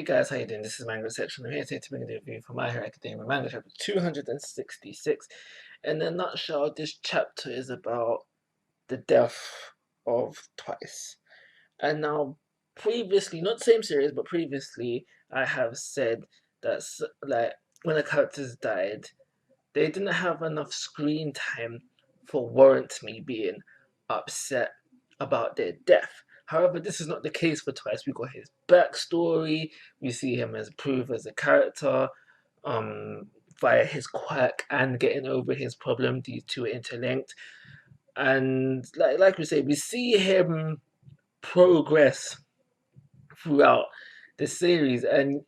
guys, how you doing? This is Manga Section. I'm here today to bring a review for My Hero Academia Manga chapter 266. In a nutshell, this chapter is about the death of Twice. And now, previously, not the same series, but previously, I have said that like when the characters died, they didn't have enough screen time for warrant me being upset about their death. However, this is not the case for Twice. We got his backstory. We see him as proof as a character, um, via his quirk and getting over his problem. These two are interlinked, and like we say, we see him progress throughout the series, and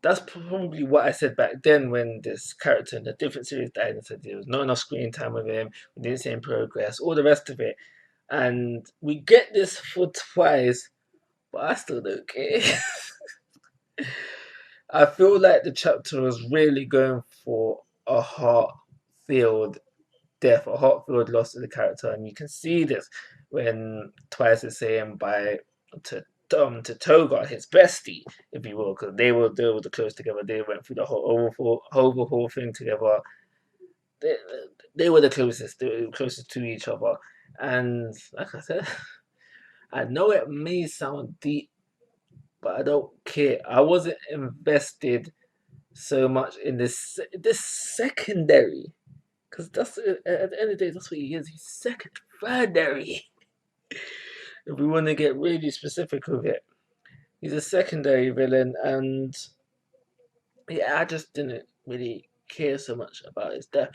that's probably what I said back then when this character in a different series died and said there was not enough screen time with him, we didn't see him progress, all the rest of it. And we get this for Twice, but I still don't care. I feel like the chapter was really going for a heart-filled death, a heart-filled loss of the character, and you can see this when Twice is saying bye to Toga, his bestie, if you will, because they were the close together. They went through the whole overhaul thing together. They, they were the closest. They were closest to each other, and like I said, I know it may sound deep, but I don't care. I wasn't invested so much in this secondary, because that's at the end of the day, that's what he is. He's thirdary. If we want to get really specific with it, he's a secondary villain, and yeah, I just didn't really care so much about his death.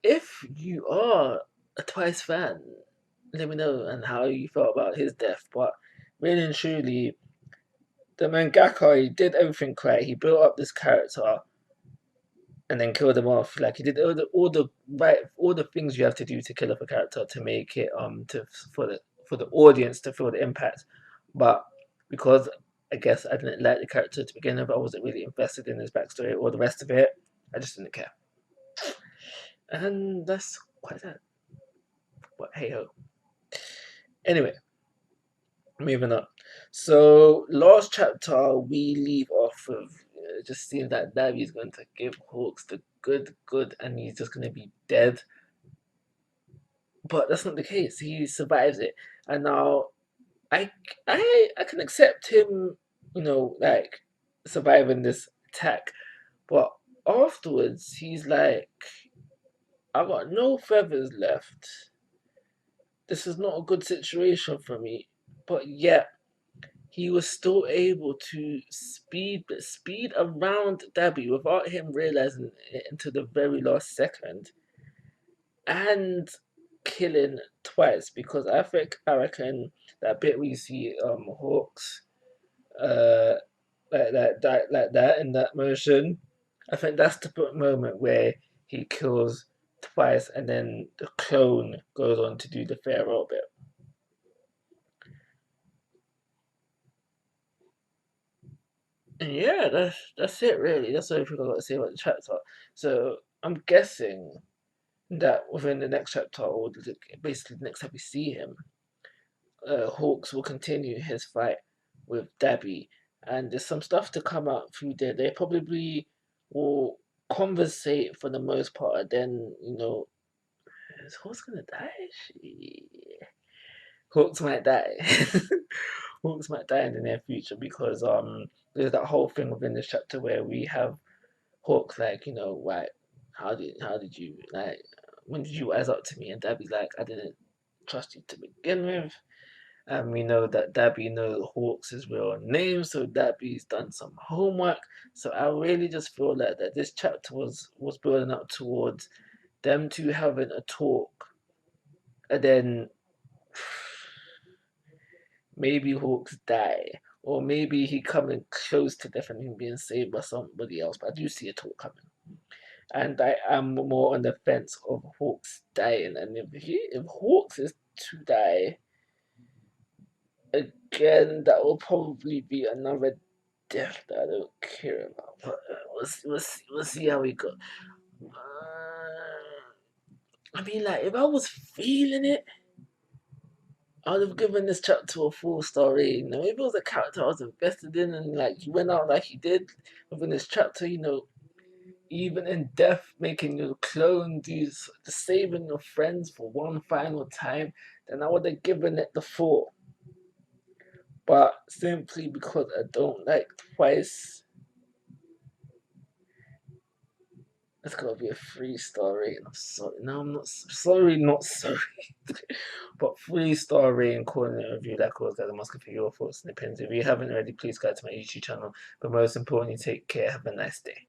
If you are a Twice fan, let me know and how you felt about his death. But really and truly, the mangaka, he did everything right. He built up this character and then killed him off. Like he did all the things you have to do to kill off a character to make it for the audience to feel the impact. But because I guess I didn't like the character to begin with, I wasn't really invested in his backstory or the rest of it. I just didn't care, and that's quite sad. But hey ho. Anyway, moving on. So last chapter we leave off with just seeing that Davi's going to give Hawks the good, and he's just going to be dead. But that's not the case. He survives it, and now I I can accept him, like surviving this attack, but afterwards he's like, I got no feathers left. This is not a good situation for me, but yet he was still able to speed around Debbie without him realizing it until the very last second, and killing Twice, because I reckon that bit where you see Hawks like that in that motion, I think that's the moment where he kills Twice and then the clone goes on to do the farewell bit. And yeah, that's it really. That's everything I got to say about the chapter. So I'm guessing that within the next chapter, or basically the next time we see him, Hawks will continue his fight with Dabby, and there's some stuff to come out through there. They probably will conversate for the most part, and then is Hawks gonna die? Hawks might die. Hawks might die in the near future because there's that whole thing within this chapter where we have Hawks like, why how did you like when did you rise up to me? And Dabby's like, I didn't trust you to begin with. And we know that Dabby knows Hawks' real name, so Dabby's done some homework. So I really just feel like that this chapter was building up towards them two having a talk, and then maybe Hawks die, or maybe he coming close to death and him being saved by somebody else. But I do see a talk coming, and I am more on the fence of Hawks dying. And if Hawks is to die again, that will probably be another death that I don't care about. But we'll see how we go. I mean, like, if I was feeling it, I would have given this chapter a full story. You know, maybe it was a character I was invested in, and like he went out like he did within this chapter. You know, even in death, making your clone do the saving your friends for one final time. Then I would have given it the full. But simply because I don't like Twice, it's gotta be a free story. And I'm sorry. No, I'm not sorry, not sorry. But 3-star rating, calling it a review. Like always, guys, I'm asking for your thoughts and opinions. If you haven't already, please go to my YouTube channel. But most importantly, take care. Have a nice day.